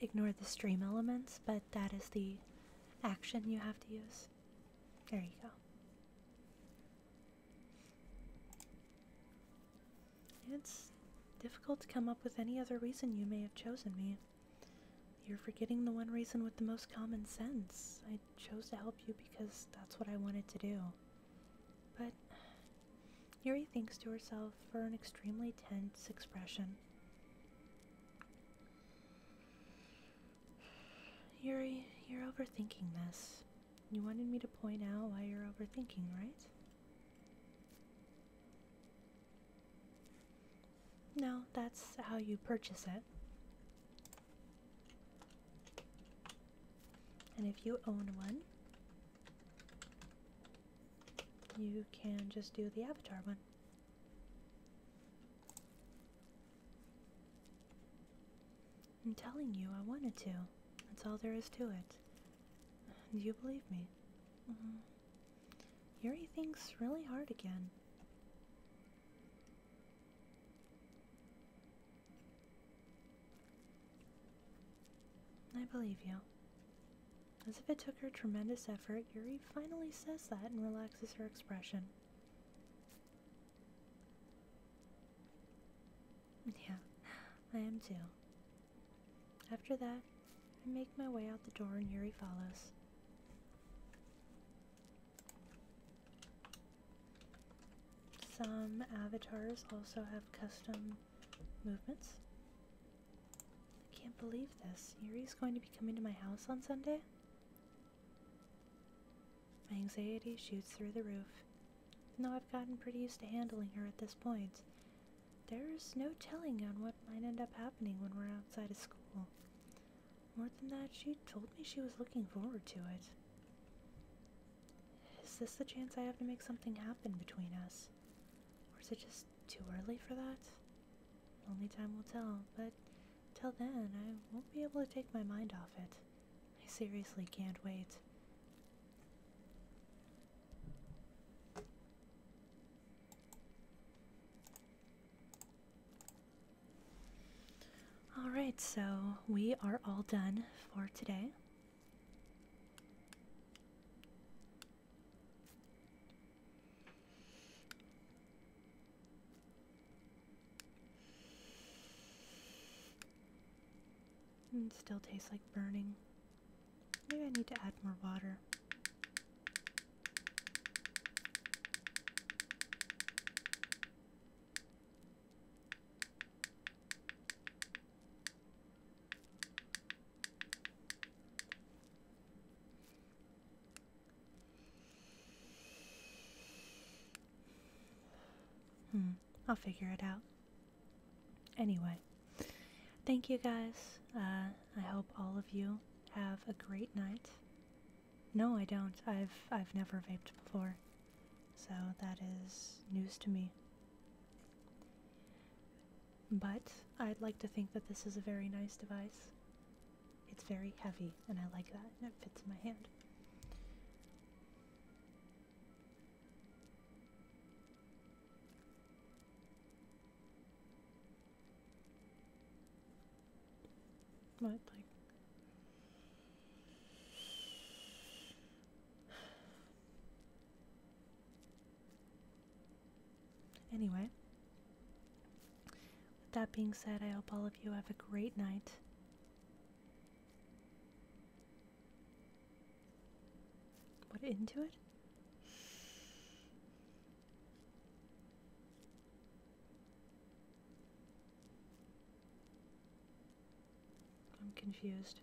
Ignore the stream elements, but that is the action you have to use. There you go. It's difficult to come up with any other reason you may have chosen me. You're forgetting the one reason with the most common sense. I chose to help you because that's what I wanted to do. But Yuri thinks to herself for an extremely tense expression. Yuri, you're overthinking this. You wanted me to point out why you're overthinking, right? No, that's how you purchase it. And if you own one, you can just do the avatar one. I'm telling you, I wanted to. That's all there is to it. Do you believe me? Yuri thinks really hard again. I believe you. As if it took her tremendous effort, Yuri finally says that and relaxes her expression. Yeah, I am too. After that, I make my way out the door and Yuri follows. Some avatars also have custom movements. I can't believe this. Yuri's going to be coming to my house on Sunday? My anxiety shoots through the roof. Even though I've gotten pretty used to handling her at this point, there's no telling on what might end up happening when we're outside of school. More than that, she told me she was looking forward to it. Is this the chance I have to make something happen between us? Or is it just too early for that? Only time will tell, but till then, I won't be able to take my mind off it. I seriously can't wait. Alright, so we are all done for today. It still tastes like burning. Maybe I need to add more water. I'll figure it out. Anyway, thank you guys. I hope all of you have a great night. No, I don't. I've never vaped before, so that is news to me. But I'd like to think that this is a very nice device. It's very heavy, and I like that, and it fits in my hand. What, like... Anyway, with that being said, I hope all of you have a great night. What, into it? I'm confused.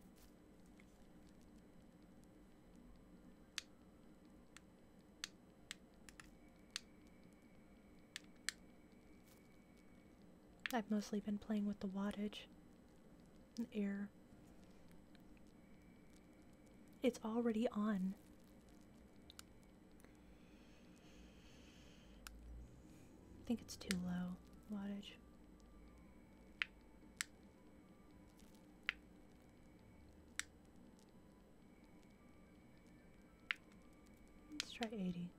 I've mostly been playing with the wattage and air. It's already on. I think it's too low wattage. Let's try 80.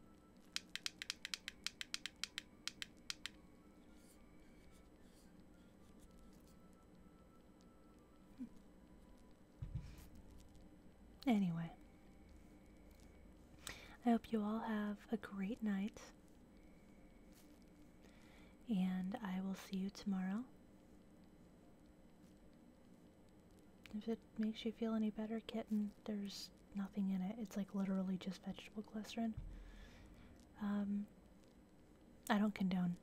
Anyway, I hope you all have a great night, and I will see you tomorrow. If it makes you feel any better, kitten, there's nothing in it. It's like literally just vegetable glycerin. I don't condone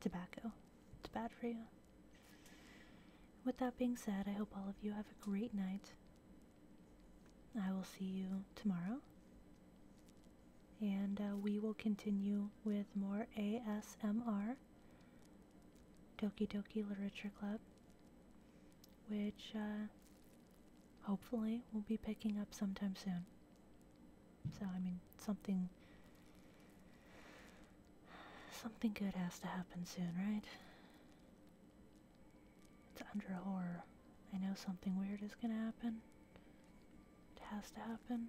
tobacco. It's bad for you. With that being said, I hope all of you have a great night. I will see you tomorrow, and we will continue with more ASMR, Doki Literature Club, which hopefully we'll be picking up sometime soon. So, I mean, something good has to happen soon, right? It's under horror. I know something weird is gonna happen. It has to happen.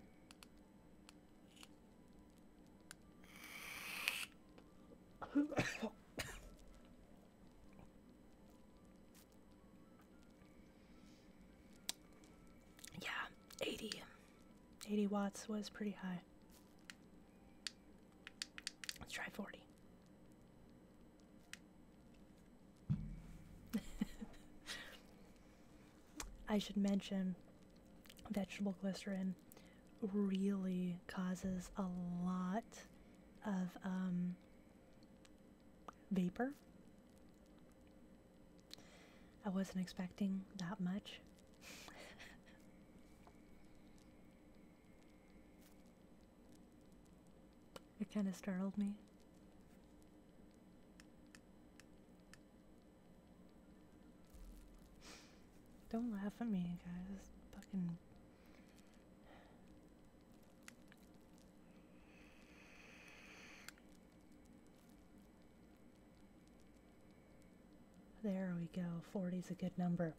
Yeah, 80 watts was pretty high. Let's try 40. I should mention, vegetable glycerin really causes a lot of vapor. I wasn't expecting that much. It kind of startled me. Don't laugh at me, guys. Fucking... There we go. 40's a good number.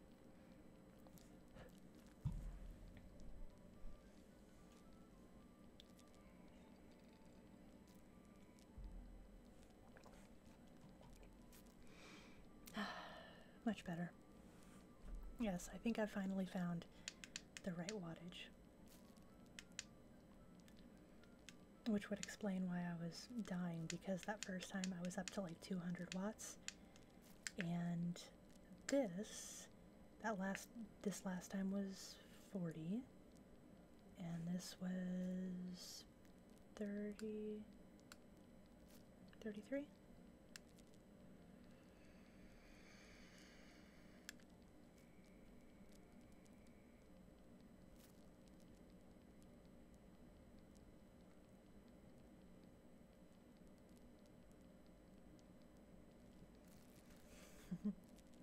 Much better. Yes, I think I finally found the right wattage. Which would explain why I was dying, because that first time I was up to like 200 watts. And this last time was 40. And this was 30... 33?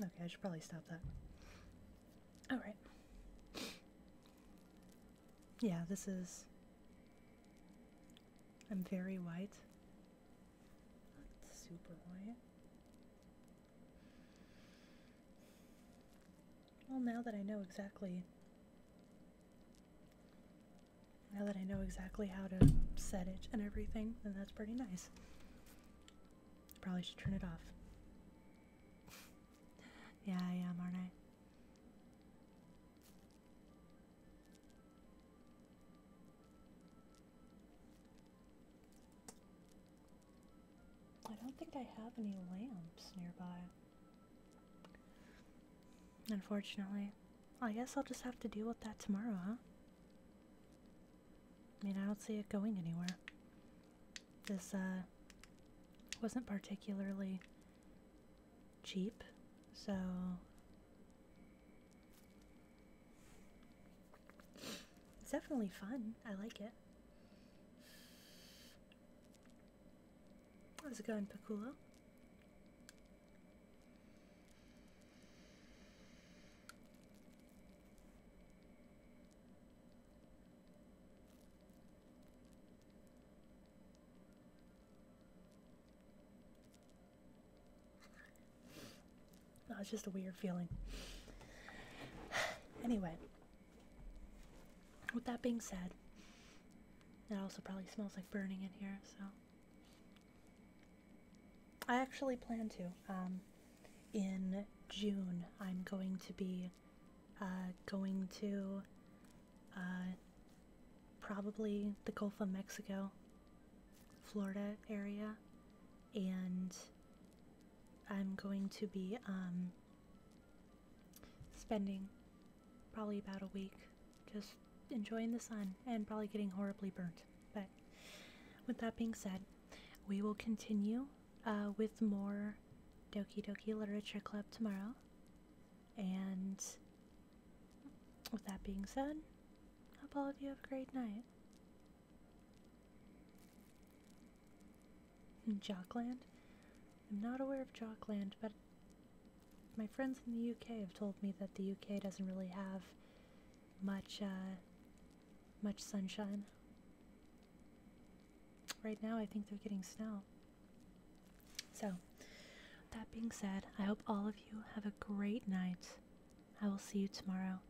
Okay, I should probably stop that. Alright. Yeah, this is... I'm very white. Not super white. Well, now that I know exactly how to set it and everything, then that's pretty nice. Probably should turn it off. Yeah, I am, aren't I? I don't think I have any lamps nearby. Unfortunately. I guess I'll just have to deal with that tomorrow, huh? I mean, I don't see it going anywhere. This, wasn't particularly cheap, so... It's definitely fun. I like it. How's it going, Piccolo? Oh, it's just a weird feeling. Anyway, with that being said, it also probably smells like burning in here, so... I actually plan to. In June, I'm going to be going to probably the Gulf of Mexico, Florida area, and I'm going to be spending probably about a week just enjoying the sun and probably getting horribly burnt. But with that being said, we will continue with more Doki Literature Club tomorrow. And with that being said, hope all of you have a great night. Jockland? I'm not aware of Jockland, but my friends in the UK have told me that the UK doesn't really have much sunshine. Right now, I think they're getting snow. So, that being said, I hope all of you have a great night. I will see you tomorrow.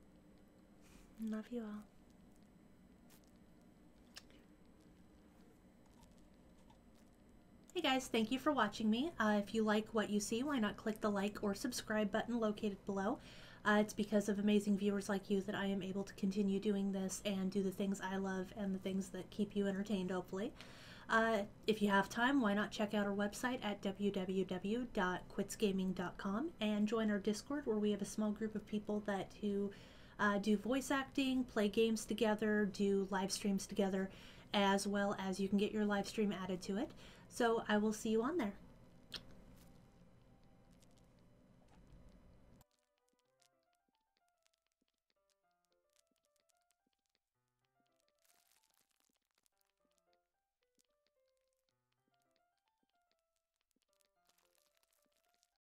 Love you all. Hey guys, thank you for watching me. If you like what you see, why not click the like or subscribe button located below. It's because of amazing viewers like you that I am able to continue doing this and do the things I love and the things that keep you entertained, hopefully. If you have time, why not check out our website at www.quitsgaming.com and join our Discord, where we have a small group of people who do voice acting, play games together, do live streams together, as well as you can get your live stream added to it. So I will see you on there.